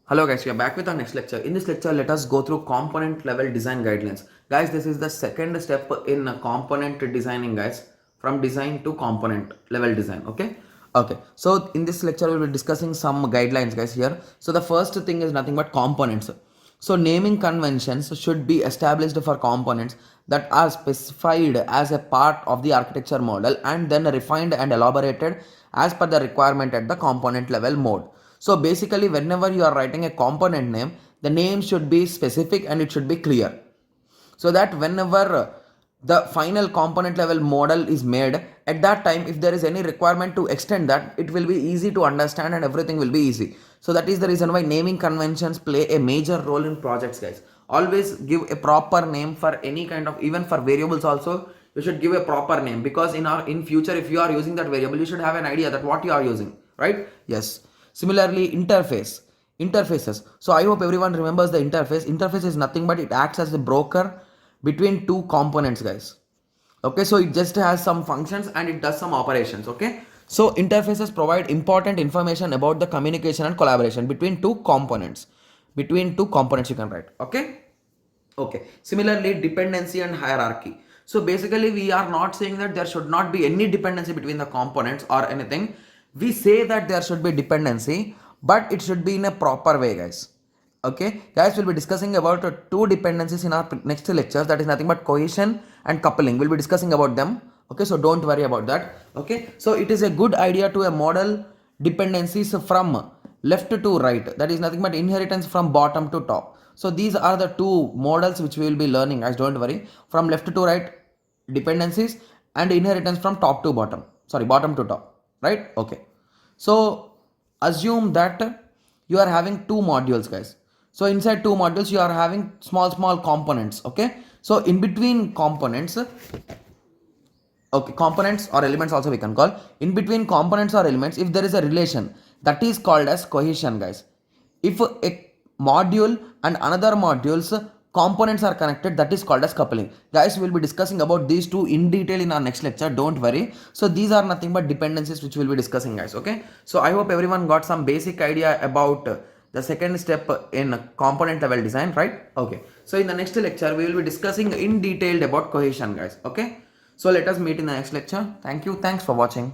Hello guys, we are back with our next lecture. In this lecture, let us go through component level design guidelines. Guys, this is the second step in component designing, guys. From design to component level design, okay? Okay, so in this lecture, we will be discussing some guidelines, guys, here. So the first thing is nothing but components. So naming conventions should be established for components that are specified as a part of the architecture model and then refined and elaborated as per the requirement at the component level mode. So basically, whenever you are writing a component name, the name should be specific and it should be clear. So that whenever the final component level model is made, at that time, if there is any requirement to extend that, it will be easy to understand and everything will be easy. So that is the reason why naming conventions play a major role in projects, guys. Always give a proper name for any kind of, even for variables also, you should give a proper name, because in future, if you are using that variable, you should have an idea that what you are using, right? Yes. Similarly, interfaces. So I hope everyone remembers the interface is nothing but it acts as a broker between two components, guys. Okay, so it just has some functions and it does some operations. Okay, so interfaces provide important information about the communication and collaboration between two components. Between two components you can write. Okay, similarly, dependency and hierarchy. So basically, we are not saying that there should not be any dependency between the components or anything. We say that there should be dependency, but it should be in a proper way, guys. Okay, guys, we'll be discussing about two dependencies in our next lectures. That is nothing but cohesion and coupling. We'll be discussing about them. Okay, so don't worry about that. Okay, so it is a good idea to a model dependencies from left to right. That is nothing but inheritance from bottom to top. So these are the two models which we will be learning, guys. Don't worry. From left to right, dependencies, and inheritance from top to bottom. Sorry, bottom to top. Right? Okay. So assume that you are having two modules, guys. So inside two modules, you are having small components. Okay. So in between components, okay, components or elements also we can call, in between components or elements, if there is a relation, that is called as cohesion, guys. If a module and another module's components are connected, that is called as coupling. Guys, we will be discussing about these two in detail in our next lecture, don't worry. So these are nothing but dependencies which we will be discussing, guys. Okay, so I hope everyone got some basic idea about the second step in component level design, right? Okay, so in the next lecture we will be discussing in detail about cohesion, guys. Okay, so let us meet in the next lecture. Thank you. Thanks for watching.